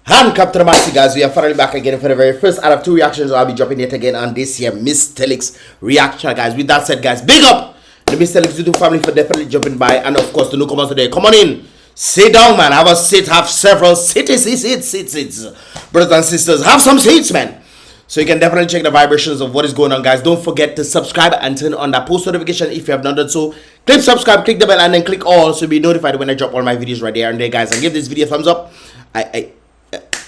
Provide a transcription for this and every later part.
Handcuffed to the maxi, guys. We are finally back again for the very first out of 2 reactions I'll be dropping yet again on this here Mystelics reaction, guys. With that said, guys, big up the Mystelics YouTube family for definitely jumping by, and of course the newcomers today. Come on in, sit down, man. Have a seat, have several seats, brothers and sisters. Have some seats, man. So you can definitely check the vibrations of what is going on, guys. Don't forget to subscribe and turn on that post notification if you have not done so. Click subscribe, click the bell, and then click all so you'll be notified when I drop all my videos right there and there, guys. And give this video a thumbs up.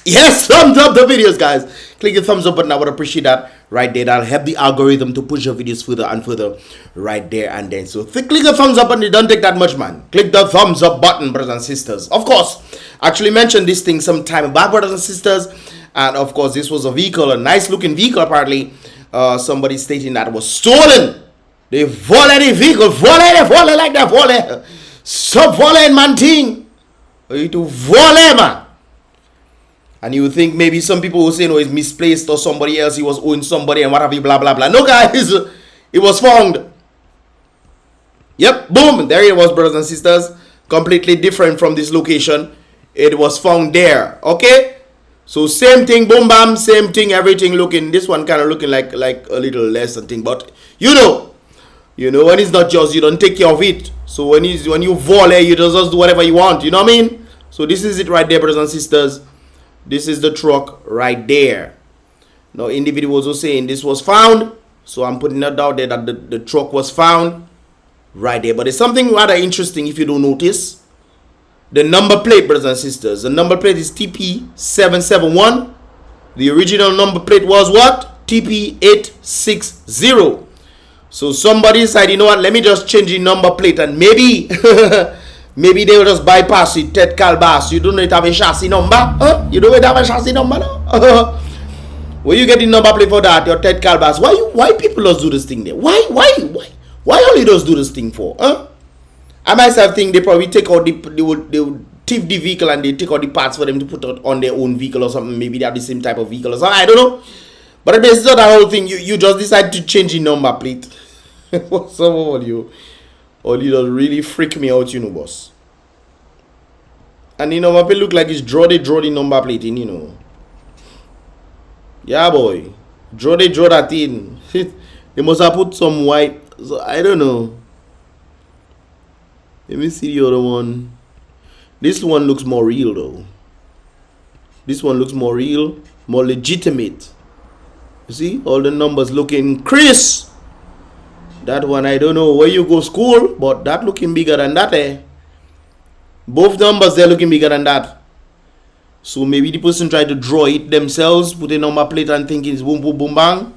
Yes, thumbs up the videos, guys. Click the thumbs up button. I would appreciate that right there. That'll help the algorithm to push your videos further and further right there and then. So click the thumbs up button. It don't take that much, man. Click the thumbs up button, brothers and sisters. Of course, I actually mentioned this thing some time back, brothers and sisters. And of course, this was a vehicle, a nice looking vehicle apparently. Somebody stating that it was stolen. They volley the vehicle. Volley like that. Volley. Stop volleying, man, thing. You to volley, man. And you would think maybe some people will say, no, it's misplaced or somebody else, he was owing somebody and what have you, blah, blah, blah. No, guys, it was found. Yep, boom, there it was, brothers and sisters. Completely different from this location. It was found there, okay? So same thing, boom, bam, same thing, everything looking, this one kind of looking like a little less and thing. But, you know, when it's not yours, you don't take care of it. So when you volley, you just do whatever you want, you know what I mean? So this is it right there, brothers and sisters. This is the truck right there. Now, in the video was also saying this was found. So I'm putting that out there that the truck was found right there. But there's something rather interesting if you don't notice. The number plate, brothers and sisters. The number plate is TP771. The original number plate was what? TP860. So somebody said, you know what? Let me just change the number plate and maybe... maybe they will just bypass it, Ted Calbas. You don't have a chassis number? Huh? You don't have a chassis number now? Where you get the number plate for that? Your Ted Calbas. Why people just do this thing there? Why only those do this thing for? Huh? I myself think they probably take out they will thief the vehicle and they take out the parts for them to put out on their own vehicle or something. Maybe they have the same type of vehicle or something. I don't know. But it's not that whole thing. You just decide to change the number plate. What's up with you? Or you don't really freak me out, you know, boss. And the number plate look like it's draw the number plate in, you know. Yeah, boy. Draw that in. They must have put some white. So I don't know. Let me see the other one. This one looks more real, though. This one looks more real, more legitimate. You see? All the numbers looking crisp. That one, I don't know where you go school, but that looking bigger than that, eh? Both numbers, they're looking bigger than that. So maybe the person tried to draw it themselves, put a number plate and think it's boom, boom, boom, bang.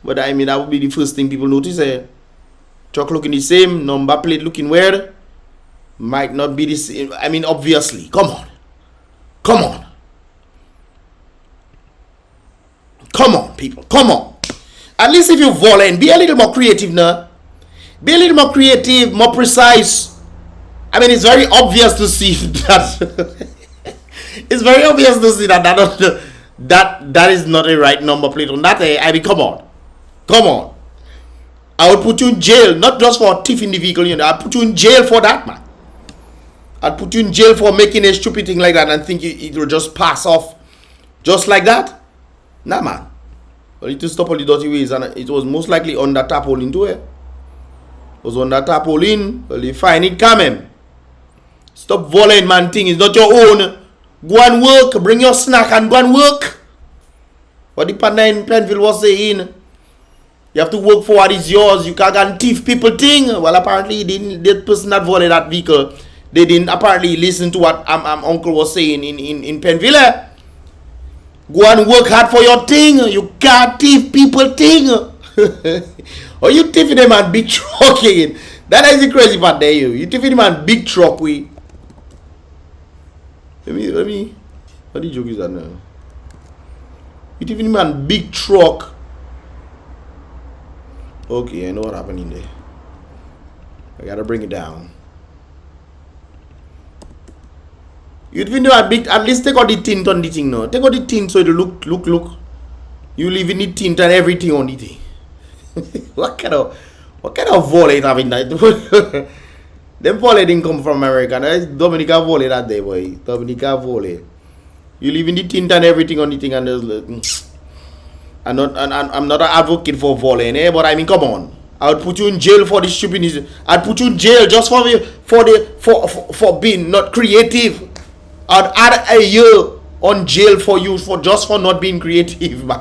But I mean, that would be the first thing people notice, eh? Truck looking the same, number plate looking weird. Might not be the same. I mean, obviously. Come on. Come on. Come on, people. Come on. At least if you volley, be a little more creative now. Be a little more creative, more precise. I mean, it's very obvious to see that. It's very obvious to see that that is not a right number plate on that. I mean, come on. Come on. I would put you in jail, not just for thieving the vehicle, you know. I'd put you in jail for that, man. I'd put you in jail for making a stupid thing like that and think it will just pass off just like that. Nah, man. Well, it to stop all the dirty ways, and it was most likely on that tarpaulin too. It was on that tarpaulin. Well, you find it coming. Stop volleying, man. Thing is not your own. Go and work. Bring your snack and go and work. What the partner in Penville was saying. You have to work for what is yours. You can't go and thief people thing. Well, apparently, the person that volleyed that vehicle, they didn't apparently listen to what uncle was saying in Penville. Go and work hard for your thing. You can't thief people thing. Or you thieving them and big truck again. That is the crazy part there, you. You thieving them and big truck we. Let me. What the joke is that now? You thieving them and big truck. Okay, I know what happened in there. I gotta bring it down. You'd think at least take out the tint on the thing now. Take out the tint so it'll look. You leave in the tint and everything on the thing. What kind of volley having that? Them volley didn't come from America. That's Dominica volley that day, boy. Dominica volley. You leaving the tint and everything on the thing, and there's I'm not an advocate for volleying, but I mean, come on. I would put you in jail for this stupidness. I'd put you in jail just for being not creative. I'd add a year on jail for you for not being creative, man.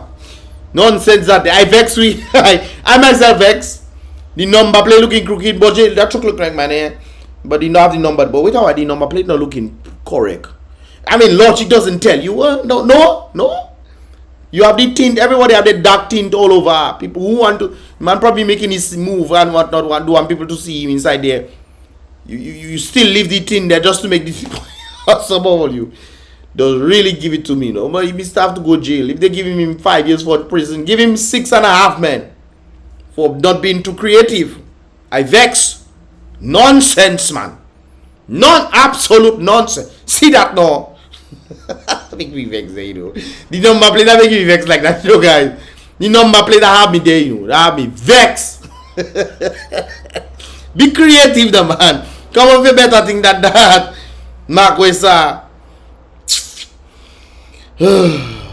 Nonsense that I vex we. I myself vex. The number plate looking crooked, but jail that look like man. But you don't have the number. But wait, how the number plate not looking correct? I mean, logic doesn't tell you. No. You have the tint. Everybody have the dark tint all over. People who want to, man, probably making his move and whatnot, want people to see him inside there. You still leave the tint there just to make these people possible. You don't really give it to me, no. But he still have to go jail. If they give him 5 years for prison, give him 6.5, man, for not being too creative. I vex. Nonsense, man. Absolute nonsense. See that now? Make me vex there, you know. The number plate that make me vex like that, you know, guys. The number plate that have me there, you know. That have me vex. Be creative, the man. Come up with a better thing than that. Mark Wesa.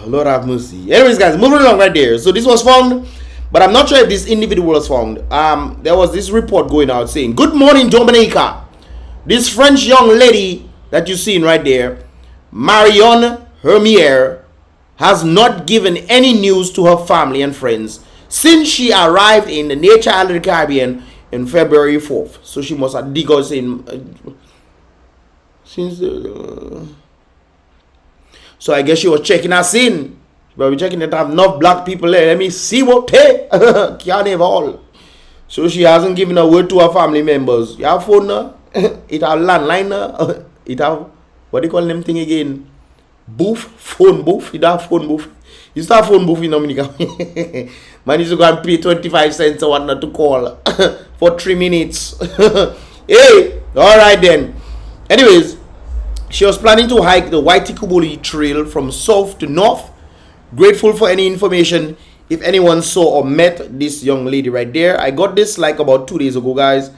Lord have mercy. Anyways, guys, moving along right there. So this was found, but I'm not sure if this individual was found. There was this report going out saying, "Good morning, Dominica. This French young lady that you're seeing right there, Marion Hermier, has not given any news to her family and friends since she arrived in the Nature Island of the Caribbean on February 4th. So she must have dig us in since so I guess she was checking us in. But we're checking that have enough black people there. Let me see what they can't have all. So she hasn't given a word to her family members. You have phone now? It have landline. It have, what do you call them thing again? Booth? Phone booth? It have phone booth. You start phone booth in Dominica. Man used to go and pay 25 cents or whatnot to call for 3 minutes. Hey, alright then. Anyways, she was planning to hike the Waitikubuli Trail from south to north. Grateful for any information if anyone saw or met this young lady right there. I got this like about 2 days ago, guys.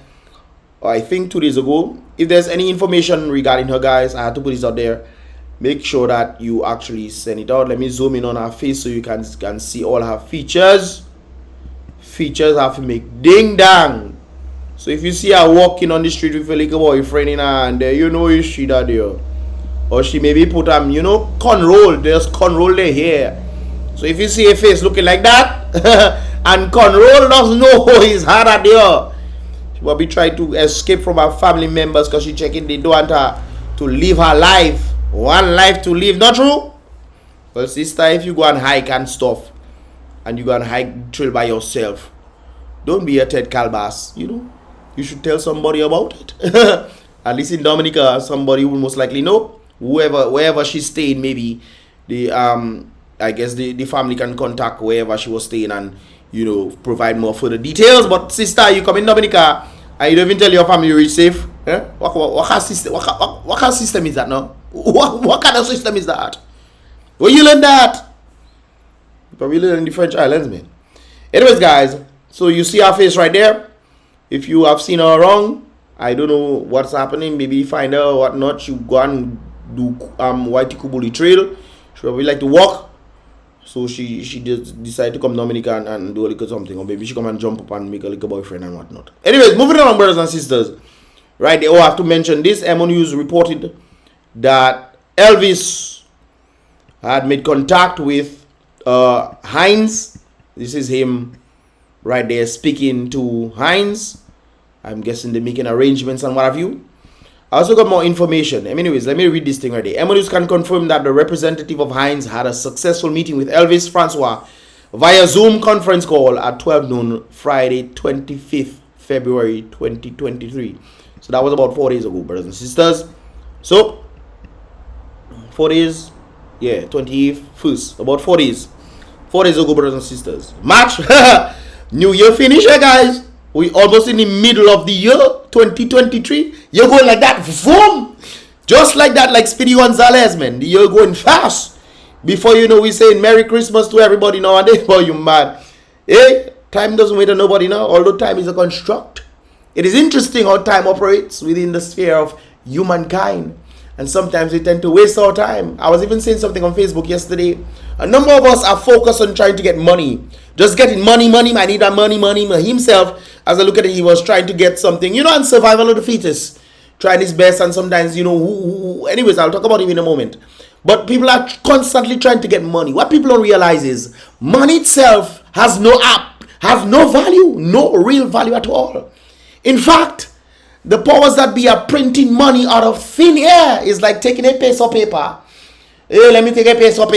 I think 2 days ago. If there's any information regarding her, guys, I had to put this out there. Make sure that you actually send it out. Let me zoom in on her face so you can see all her features. Features have to make ding dang. So if you see her walking on the street with a little boyfriend in her hand, you know is she that there. Or she maybe put you know, cornroll. There's cornroll there here. So if you see a face looking like that, and cornroll doesn't know who is her that there. She will be trying to escape from her family members because she checking they don't want her to live her life. One life to live, not true? Well, sister, if you go and hike and stuff, and you go and hike trail by yourself, don't be a Ted Calbas, you know. You should tell somebody about it. At least in Dominica, somebody will most likely know. Wherever she's staying, maybe the I guess the family can contact wherever she was staying and, you know, provide more further details. But sister, you come in Dominica and you don't even tell your family you're safe. Eh? What kind of system is that now? What kind of system is that? Where you learn that? You probably learn in the French Islands, man. Anyways, guys, so you see her face right there. If you have seen her wrong, I don't know what's happening. Maybe find her or whatnot. She go and do Waitikubuli Trail. She probably like to walk. So she just decided to come Dominica and do a little something. Or maybe she come and jump up and make a little boyfriend and whatnot. Anyways, moving on, brothers and sisters. Right, they all have to mention this. MO News reported that Elvis had made contact with Heinz. This is him right there speaking to Heinz. I'm guessing they're making arrangements and what have you. I also got more information. Anyways, let me read this thing right there. MO News can confirm that the representative of Heinz had a successful meeting with Elvis Francois via Zoom conference call at 12 noon Friday, 25th February 2023. So that was about 4 days ago, brothers and sisters. So 4 days, yeah, 28th, first, about 4 days. 4 days ago, brothers and sisters. March, New Year finish, guys. We almost in the middle of the year, 2023. You're going like that, boom, just like that, like Speedy Gonzalez, man. The year going fast. Before you know, we saying Merry Christmas to everybody nowadays. Boy, you mad? Hey, time doesn't wait on nobody now. Although time is a construct. It is interesting how time operates within the sphere of humankind. And sometimes we tend to waste our time. I was even saying something on Facebook yesterday. A number of us are focused on trying to get money. Just getting money. I need that money. Himself, as I look at it, he was trying to get something, and survival of the fittest. Trying his best, and sometimes, anyways, I'll talk about it in a moment. But people are constantly trying to get money. What people don't realize is money itself has no value, no real value at all. In fact, the powers that be are printing money out of thin air. Is like taking a piece of paper. Hey, let me take a piece of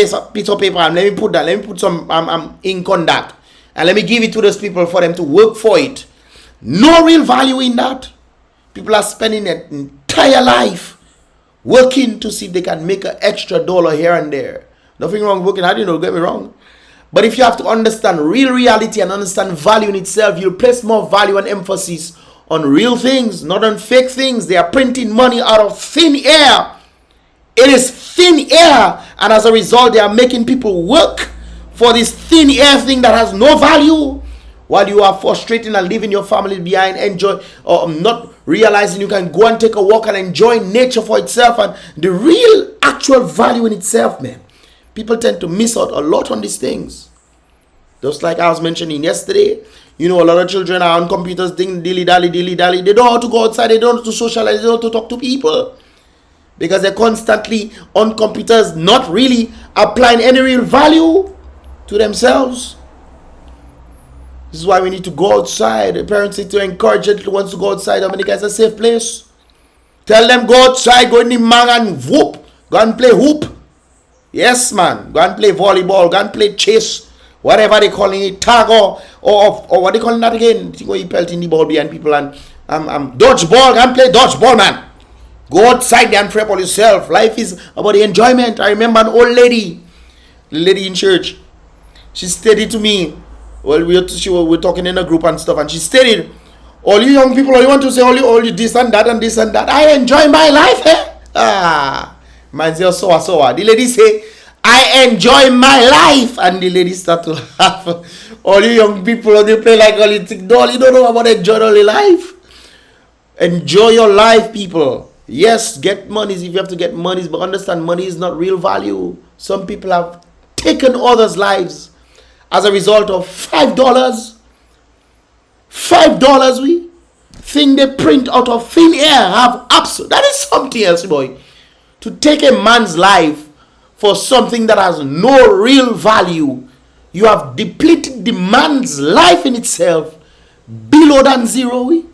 paper and let me put some ink on that. And let me give it to those people for them to work for it. No real value in that. People are spending their entire life working to see if they can make an extra dollar here and there. Nothing wrong with working hard, don't get me wrong. But if you have to understand real reality and understand value in itself, you'll place more value and emphasis on real things, not on fake things. They are printing money out of thin air. It is thin air, and as a result, they are making people work for this thin air thing that has no value, while you are frustrating and leaving your family behind, not realizing you can go and take a walk and enjoy nature for itself and the real actual value in itself, man. People tend to miss out a lot on these things. Just like I was mentioning yesterday, a lot of children are on computers, dilly-dally. They don't know how to go outside. They don't know how to socialize. They don't know how to talk to people. Because they're constantly on computers, not really applying any real value to themselves. This is why we need to go outside. The parents need to encourage little ones to go outside. Dominica is a safe place. Tell them go outside, go in the man and whoop. Go and play hoop. Yes, man. Go and play volleyball. Go and play chase. Whatever they calling it, tag or what they calling that again? Think where you pelting the ball behind people and dodgeball. Go and play dodgeball, man. Go outside there and prep on yourself. Life is about the enjoyment. I remember an old lady, the lady in church. She stated to me, well, we were talking in a group and stuff, and she stated, all you young people, all you want to say, all you this and that and this and that. I enjoy my life, eh? Reminds you of so. The lady say, I enjoy my life, and the lady start to laugh. All you young people, they play like all you think, no, you don't know about enjoying all your life. Enjoy your life, people. Yes, get monies if you have to get monies, but understand money is not real value. Some people have taken others' lives as a result of $5. $5 we thing they print out of thin air have absolute. That is something else, boy. To take a man's life for something that has no real value, you have depleted the man's life in itself below than zero. We.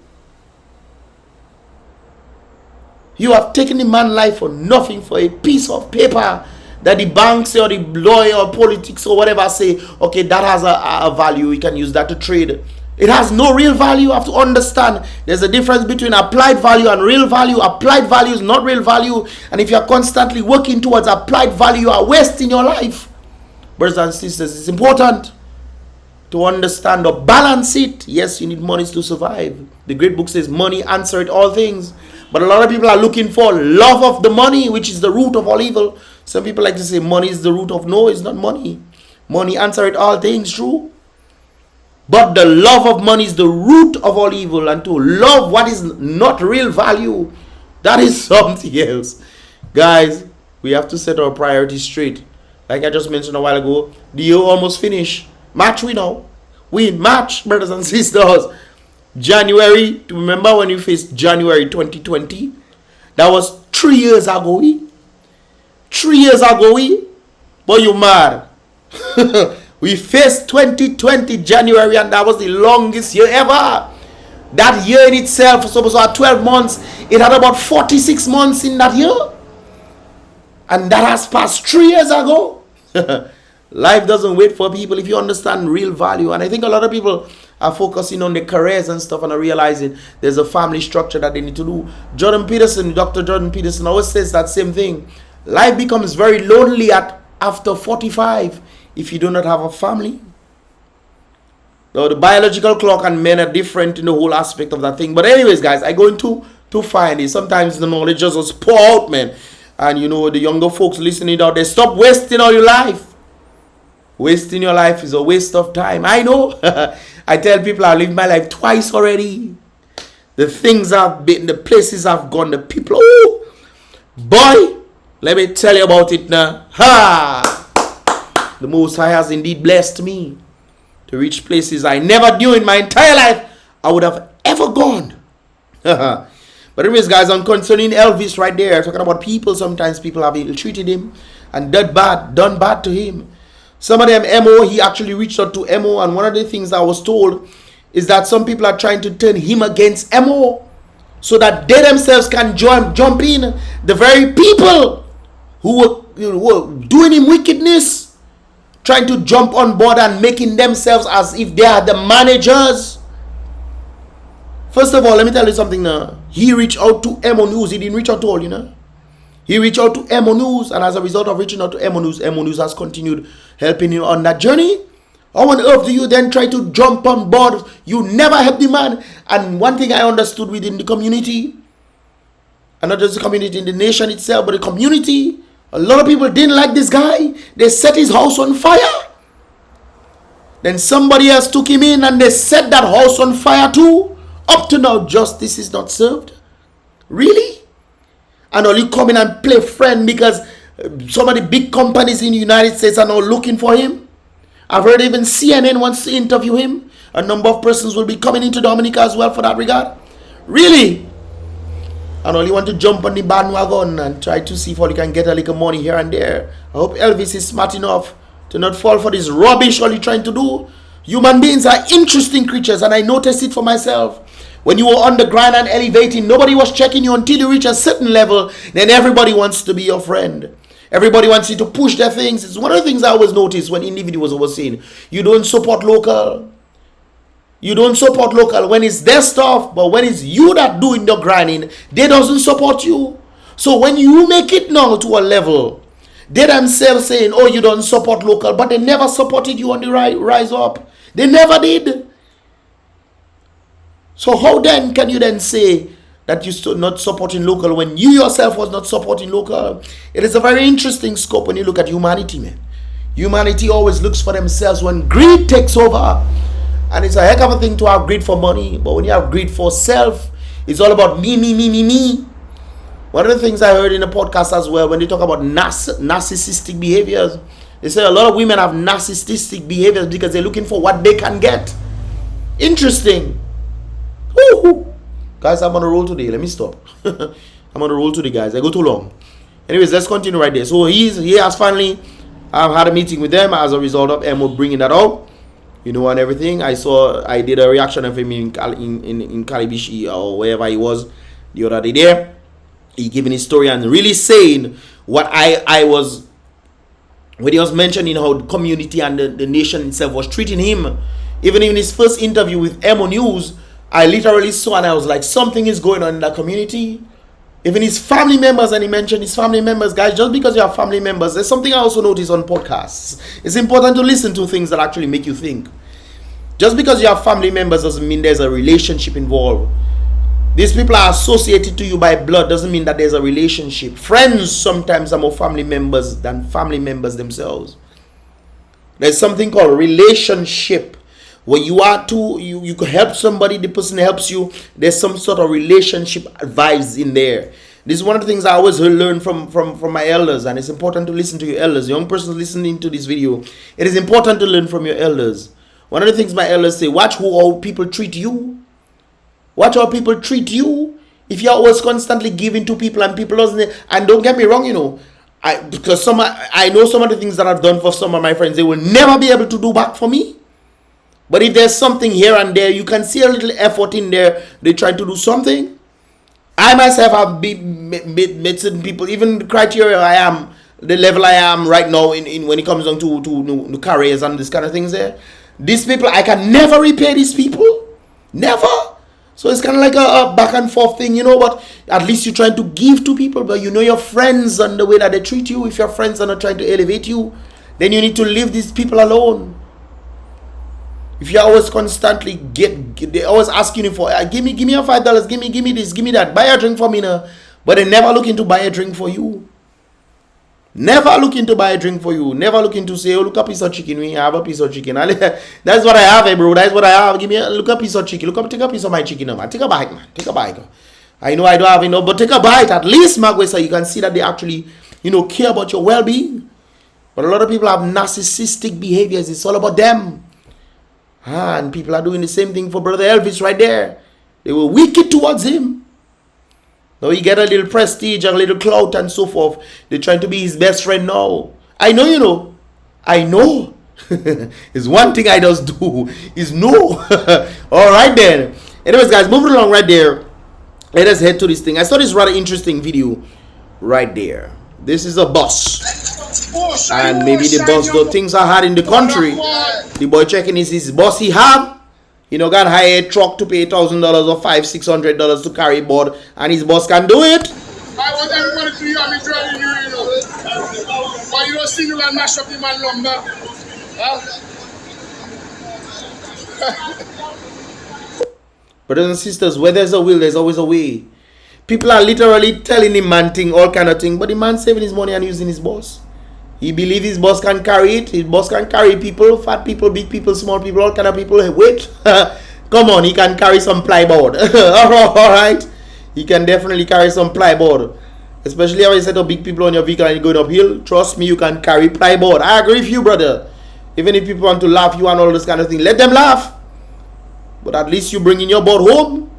You have taken the man's life for nothing, for a piece of paper that the banks or the lawyer or politics or whatever say, okay, that has a value, we can use that to trade. It has no real value. You have to understand there's a difference between applied value and real value. Applied value is not real value, and if you're constantly working towards applied value, you are wasting your life. Brothers and sisters, it's important to understand or balance it. Yes, you need money to survive. The great book says money answereth all things. But a lot of people are looking for love of the money, which is the root of all evil. Some people like to say money is the root of. No, it's not money. Money answereth all things, true. But the love of money is the root of all evil. And to love what is not real value, that is something else. Guys, we have to set our priorities straight. Like I just mentioned a while ago, the year almost finished. March we know. We in March, brothers and sisters. January, to remember when we faced January 2020? That was 3 years ago. 3 years ago. But you mad. We faced 2020 January, and that was the longest year ever. That year in itself was supposed to have 12 months. It had about 46 months in that year. And that has passed 3 years ago. Life doesn't wait for people if you understand real value. And I think a lot of people are focusing on their careers and stuff and are realizing there's a family structure that they need to do. Dr. Jordan Peterson always says that same thing. Life becomes very lonely after 45 if you do not have a family. Now, the biological clock and men are different in the whole aspect of that thing. But anyways, guys, I go into to find it. Sometimes the knowledge just pour out, man. And you know, the younger folks listening out there, stop wasting all your life. Wasting your life is a waste of time. I know. I tell people I lived my life twice already. The things I've been, the places I've gone, the people. Oh, Boy, let me tell you about it now. Ha! The Most High has indeed blessed me to reach places I never knew in my entire life I would have ever gone. But anyways, guys, I'm concerning Elvis right there, talking about people. Sometimes people have ill-treated him and done bad to him. Some of them, MO, he actually reached out to MO, and one of the things I was told is that some people are trying to turn him against MO so that they themselves can jump in. The very people who were doing him wickedness, trying to jump on board and making themselves as if they are the managers. First of all, let me tell you something now. He reached out to MO News. He didn't reach out to all, you know. He reached out to MO News, and as a result of reaching out to MO News has continued helping him on that journey. How on earth do you then try to jump on board? You never help the man. And one thing I understood within the community, and not just the community in the nation itself, but the community, a lot of people didn't like this guy. They set his house on fire. Then somebody else took him in and they set that house on fire too. Up to now, justice is not served. Really? And all you come in and play friend because some of the big companies in the United States are now looking for him. I've heard even CNN wants to interview him. A number of persons will be coming into Dominica as well for that regard. Really? And all you want to jump on the bandwagon and try to see if all you can get a little money here and there. I hope Elvis is smart enough to not fall for this rubbish all you're trying to do. Human beings are interesting creatures, and I noticed it for myself. When you were on the grind and elevating, nobody was checking you until you reach a certain level. Then everybody wants to be your friend. Everybody wants you to push their things. It's one of the things I always notice when individuals were saying, you don't support local. You don't support local when it's their stuff, but when it's you that doing the grinding, they doesn't support you. So when you make it now to a level, they themselves saying, oh, you don't support local, but they never supported you on the rise up. They never did. So how then can you then say that you're still not supporting local when you yourself was not supporting local? It is a very interesting scope when you look at humanity, man. Humanity always looks for themselves when greed takes over. And it's a heck of a thing to have greed for money. But when you have greed for self, it's all about me, me, me, me, me. One of the things I heard in a podcast as well, when they talk about narcissistic behaviors, they say a lot of women have narcissistic behaviors because they're looking for what they can get. Interesting. Woo-hoo. Guys, I'm on a roll today. Let me stop. I'm on a roll today, guys. I go too long. Anyways, let's continue right there. So he has finally had a meeting with them as a result of Emo bringing that out. You know, and everything. I did a reaction of him in Calibishi or wherever he was the other day there. He giving his story and really saying what I was, when he was mentioning how the community and the nation itself was treating him. Even in his first interview with Emo News, I literally saw and I was like, something is going on in that community. Even his family members, and he mentioned his family members, guys, just because you have family members, there's something I also notice on podcasts. It's important to listen to things that actually make you think. Just because you have family members doesn't mean there's a relationship involved. These people are associated to you by blood, doesn't mean that there's a relationship. Friends sometimes are more family members than family members themselves. There's something called relationship. Where you are to, you could help somebody, the person helps you. There's some sort of relationship vibes in there. This is one of the things I always learn from my elders, and it's important to listen to your elders. Young persons listening to this video, it is important to learn from your elders. One of the things my elders say, watch how people treat you. Watch how people treat you. If you're always constantly giving to people and people doesn't, and don't get me wrong, you know, because I know some of the things that I've done for some of my friends, they will never be able to do back for me. But if there's something here and there, you can see a little effort in there. They try to do something. I myself have made certain people, even the criteria I am, the level I am right now in when it comes down to careers and this kind of things there. These people, I can never repay these people. Never. So it's kind of like a back and forth thing, you know, but at least you're trying to give to people, but you know your friends and the way that they treat you. If your friends are not trying to elevate you, then you need to leave these people alone. If you're always constantly they're always asking you for, give me a $5, give me this, give me that, buy a drink for me now. But they never looking to buy a drink for you. Never looking to buy a drink for you. Never looking to say, oh, look a piece of chicken. We have a piece of chicken. That's what I have, bro. That's what I have. Look a piece of chicken. Take a piece of my chicken, man. Take a bite, man. Take a bite. I know I don't have enough, but take a bite at least, Magwe, so you can see that they actually, care about your well-being. But a lot of people have narcissistic behaviors. It's all about them. And people are doing the same thing for Brother Elvis right there. They were wicked towards him. Now he get a little prestige, a little clout and so forth. They're trying to be his best friend now. I know, I know. It's one thing I just do is no. All right then. Anyways, guys, moving along right there. Let us head to this thing. I saw this rather interesting video right there. This is a bus. And maybe the bus, the things are hard in the country. The boy checking is his bus he have. Got hire a truck to pay $1,000 or $500-600 to carry board, and his boss can do it. I want everybody to hear me driving you, But you don't see you and mash up the man number. Brothers and sisters, where there's a will, there's always a way. People are literally telling him man thing, all kind of thing, but the man saving his money and using his boss. He believes his boss can carry it. His boss can carry people, fat people, big people, small people, all kind of people. Wait, come on, he can carry some plyboard. All right, he can definitely carry some plyboard. Especially when you set up big people on your vehicle and you're going uphill. Trust me, you can carry plyboard. I agree with you, brother. Even if people want to laugh you and all this kind of thing, let them laugh. But at least you bring in your board home.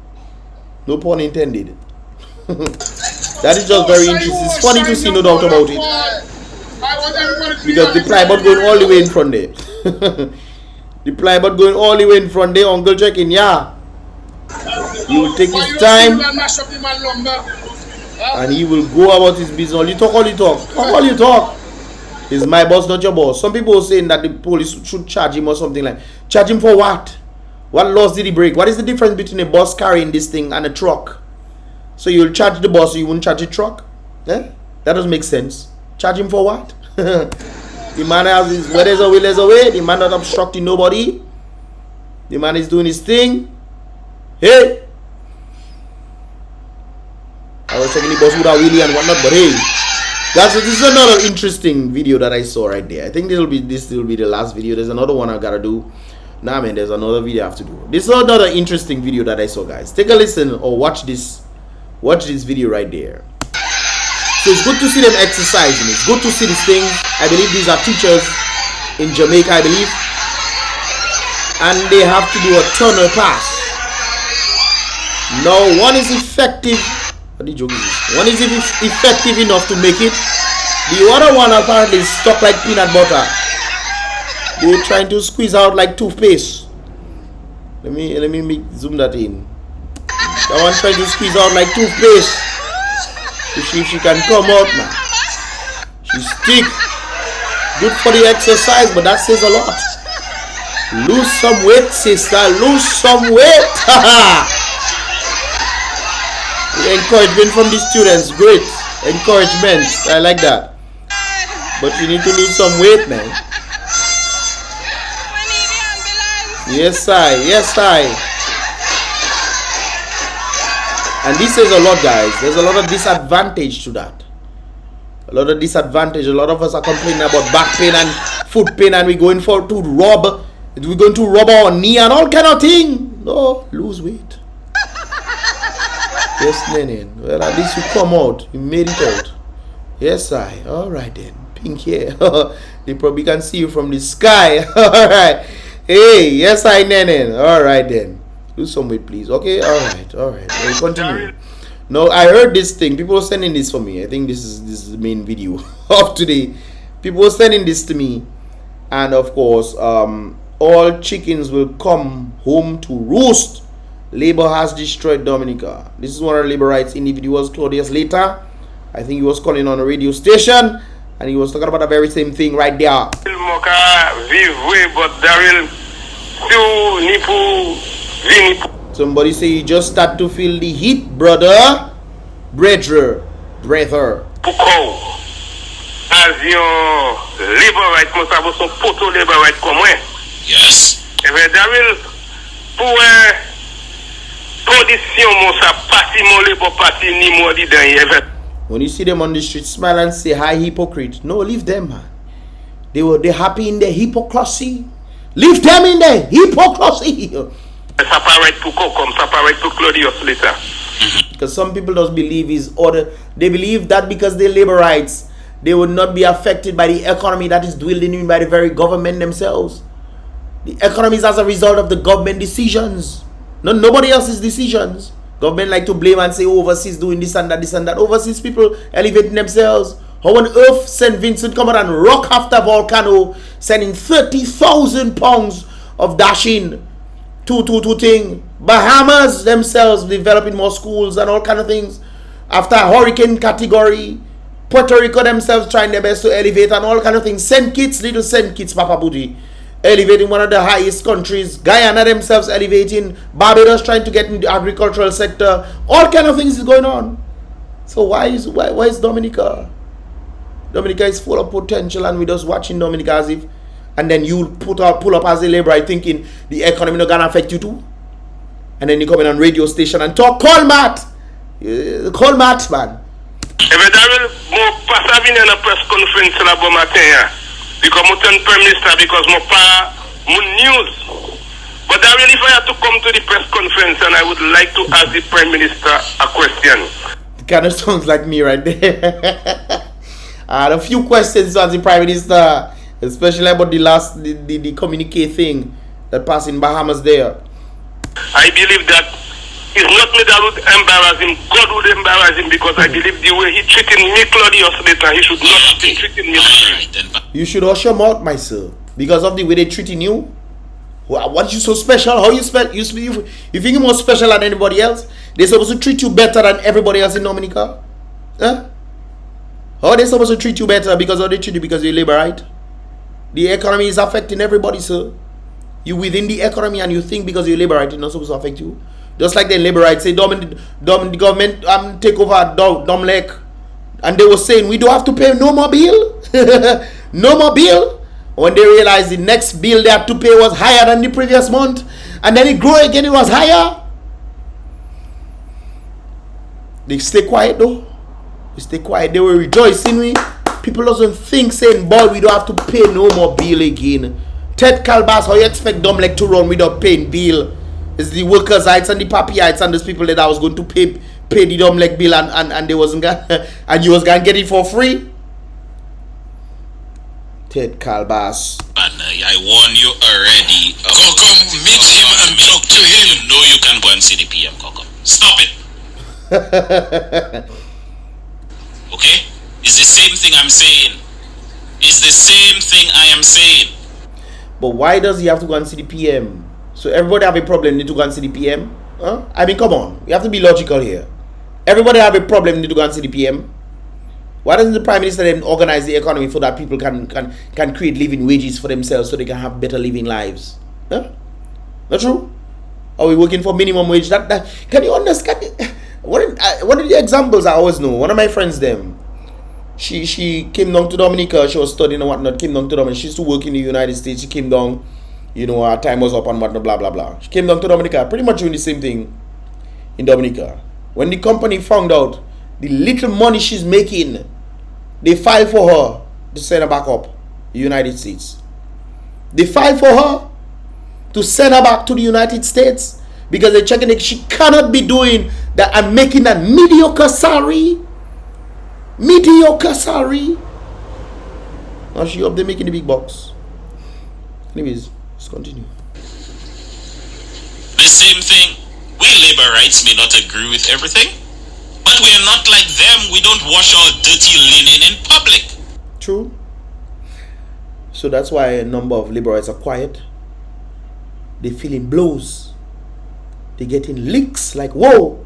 No pun intended. That is just very interesting. It's funny to see, no doubt about it. Because the plyboard going all the way in front there. The plyboard going all the way in front there. Uncle checking, yeah. He will take his time. And he will go about his business. All you talk, all you talk. Talk, all you talk. It's my boss, not your boss. Some people are saying that the police should charge him or something like. Charge him for what? What laws did he break? What is the difference between a bus carrying this thing and a truck? So you'll charge the bus, so you won't charge the truck? Eh? That doesn't make sense. Charge him for what? The man has his, where there's a will, there's a way. The man not obstructing nobody. The man is doing his thing. Hey! I was checking the bus with a wheelie and whatnot, but hey, guys, this is another interesting video that I saw right there. I think this will be the last video. There's another one I gotta do. Nah, man, there's another video I have to do. This is another interesting video that I saw, guys. Take a listen or watch this video right there. So it's good to see them exercising. It's good to see these things. I believe these are teachers in Jamaica, I believe, and they have to do a tunnel pass. Now, one is effective. What the joke is this? One is effective enough to make it. The other one apparently is stuck like peanut butter. They're trying to squeeze out like toothpaste. Let me zoom that in. That one trying to squeeze out like toothpaste. To see if she can come out, man. She's thick. Good for the exercise, but that says a lot. Lose some weight, sister. Lose some weight. Encouragement from the students. Great. Encouragement. I like that. But you need to lose some weight, man. Yes, I. And this says a lot, guys. There's a lot of disadvantage to that. A lot of disadvantage. A lot of us are complaining about back pain and foot pain, and we're going to rob. We're going to rob our knee and all kind of thing. No, lose weight. Yes, Nene. Well, at least you come out. You made it out. Yes, I. All right then. Pink hair. They probably can see you from the sky. All right. Hey, yes, I, Nene. All right then. Lose some weight, please. Okay, all right. We'll continue. No, I heard this thing. People were sending this for me. I think this is the main video of today. People were sending this to me, and of course, all chickens will come home to roost. Labor has destroyed Dominica. This is one of the LABOURITE individuals, Claudius Later. I think he was calling on a radio station, and he was talking about the very same thing right there. Somebody say you just start to feel the heat, brother. Brother. As yon LABOURITE, mon savo son poto LABOURITE comme moi. Yes. Et bien, Daryl, pour condition, mon sa parti, mon Labour parti, ni moi di dan. When you see them on the street, smile and say, hi, hypocrite. No, leave them, man. They're happy in their hypocrisy. Leave them in their hypocrisy. Ça paraît pour comme ça paraît pour Claudius Later. Because some people just believe they believe that because they're laborites, they would not be affected by the economy that is dwindling in by the very government themselves. The economy is as a result of the government decisions. Nobody else's decisions. Government like to blame and say overseas doing this and that, this and that. Overseas people elevating themselves. How on earth St. Vincent come out and rock after volcano, sending 30,000 pounds of dashing to thing. Bahamas themselves developing more schools and all kind of things. After hurricane category, Puerto Rico themselves trying their best to elevate and all kind of things. St. Kitts, little St. Kitts, Papa Booty, elevating one of the highest countries. Guyana themselves elevating. Barbados trying to get in the agricultural sector. All kind of things is going on. So why is Dominica? Dominica is full of potential, and we just watching Dominica as if, and then you pull up as a laborer thinking the economy not gonna affect you too. And then you come in on radio station and talk call Matt, man. If I will more pass having a press conference about matin, because I turn prime minister because my news. But I really if I have to come to the press conference and I would like to ask the prime minister a question. It kind of sounds like me right there. A few questions to ask the prime minister, especially about the communique thing that passed in Bahamas there. I believe that it's not me that would embarrass him. God would embarrass him because I believe the way he treated me, Claudius later, he should not have been treating me. You should hush your mouth, my sir, because of the way they treating you. What you so special? How you think you're more special than anybody else? They're supposed to treat you better than everybody else in Dominica? Huh? How are they supposed to treat you better because how they treat you because you're laborite? The economy is affecting everybody, sir. You within the economy and you think because you're laborite it's not supposed to affect you. Just like the laborites say, the government take over Domlec, and they were saying we don't have to pay no more bill, no more bill. When they realized the next bill they had to pay was higher than the previous month, and then it grew again, it was higher. They stay quiet though. They stay quiet. They were rejoicing. People doesn't think saying, boy, we don't have to pay no more bill again. Ted Calbas, how you expect Domlec to run without paying bill? It's the workers' rights and the papiites and those people that I was going to pay the Domlec bill and they wasn't gonna, and you was gonna get it for free. Ted Calbas. I warn you already. Come meet him and talk to him. You know you can go and see the PM, Coco. Stop it. Okay? It's the same thing I'm saying. It's the same thing I am saying. But why does he have to go and see the PM? So everybody have a problem, need to go and see the PM? Huh? I mean, come on. We have to be logical here. Everybody have a problem, need to go and see the PM. Why doesn't the Prime Minister then organize the economy so that people can create living wages for themselves so they can have better living lives? Huh? Not true? Are we working for minimum wage? That can you understand? One of the examples I always know, one of my friends them, she came down to Dominica, she was studying and whatnot, came down to Dominica, she used to work in the United States, she came down, you know, her time was up and whatnot, blah, blah, blah. She came down to Dominica, pretty much doing the same thing in Dominica. When the company found out the little money she's making, they filed for her to send her back up the United States. They filed for her to send her back to the United States because they're checking that she cannot be doing that and making that mediocre salary. Mediocre salary. Now she up there making the big bucks. Anyways, let's continue. The same thing. We laborites may not agree with everything, but we are not like them. We don't wash our dirty linen in public. True. So that's why a number of laborites are quiet. They feeling blows. They getting licks like whoa.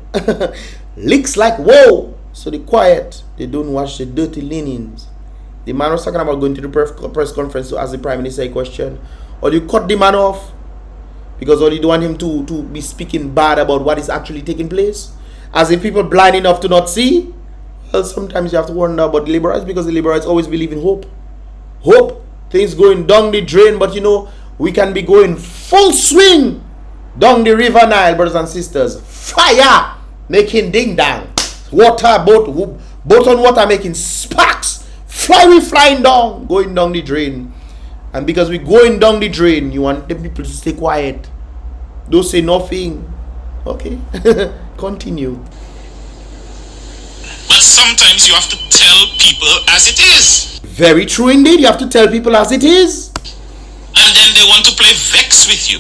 Licks like whoa. So they quiet. They don't wash the dirty linens. The man was talking about going to the press conference to ask the Prime Minister a question. Or you cut the man off because all you don't want him to be speaking bad about what is actually taking place. As if people blind enough to not see. Well, sometimes you have to wonder about the laborites because the laborites always believe in hope. Hope. Things going down the drain, but you know, we can be going full swing down the River Nile, brothers and sisters. Fire making ding dang. Water, boat on water making sparks. Flying down, going down the drain. And because we're going down the drain, you want the people to stay quiet. Don't say nothing. Okay. Continue. But sometimes you have to tell people as it is. Very true indeed. You have to tell people as it is. And then they want to play vex with you.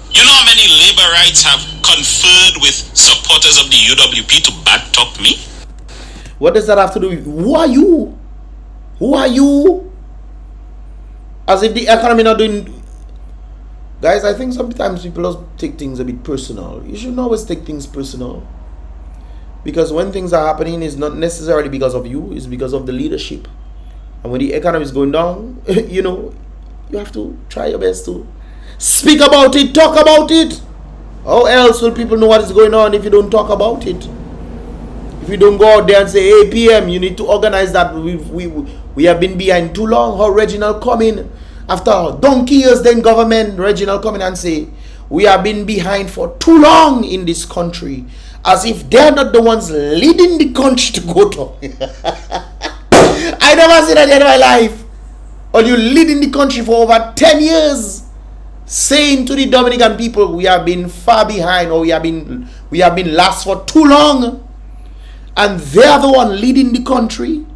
You know how many laborites have conferred with supporters of the UWP to bad talk me? What does that have to do with who are you? Who are you? As if the economy not doing. Guys, I think sometimes people just take things a bit personal. You shouldn't always take things personal. Because when things are happening, it's not necessarily because of you, it's because of the leadership. And when the economy is going down, you know, you have to try your best to speak about it, talk about it. How else will people know what is going on if you don't talk about it? If you don't go out there and say, hey, PM, you need to organize that. We have been behind too long. How Reginald come in after donkey years, then government, Reginald come in and say, we have been behind for too long in this country. As if they're not the ones leading the country to go to. I never seen that in my life. Or you leading the country for over 10 years. Saying to the Dominican people, we have been far behind, or we have been last for too long. And they are the one leading the country.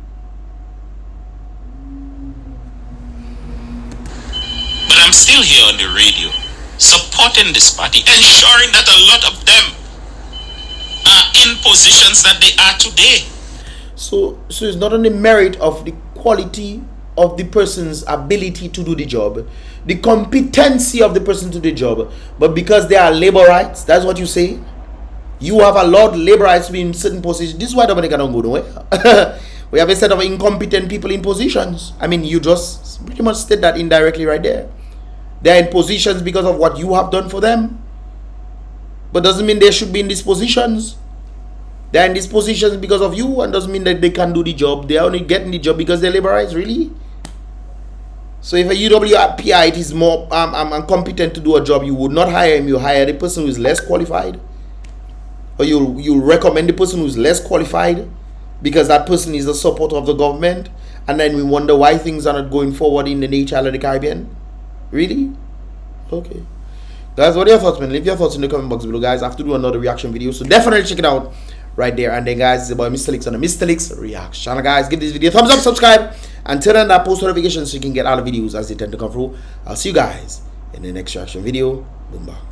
But I'm still here on the radio, supporting this party, ensuring that a lot of them are in positions that they are today. So it's not on the merit of the quality of the person's ability to do the job, the competency of the person to do the job, but because they are labor rights. That's what you say. You have allowed labor rights to be in certain positions. This is why Dominica don't go nowhere. We have a set of incompetent people in positions. I mean, you just pretty much said that indirectly right there. They're in positions because of what you have done for them, but doesn't mean they should be in these positions. They're in these positions because of you, and doesn't mean that they can do the job. They're only getting the job because they're labor rights, really. So if a UWPI is more competent to do a job, you would not hire him. You hire the person who is less qualified, or you'll recommend the person who is less qualified because that person is a supporter of the government, and then we wonder why things are not going forward in the nature of the Caribbean. Really? Okay. Guys, what are your thoughts, man? Leave your thoughts in the comment box below, guys. I have to do another reaction video, so definitely check it out right there. And then, guys, it's about Mystelics on the Mystelics reaction. Guys, give this video a thumbs up, subscribe, and turn on that post notifications so you can get all the videos as they tend to come through. I'll see you guys in the next reaction video. Boom, bye.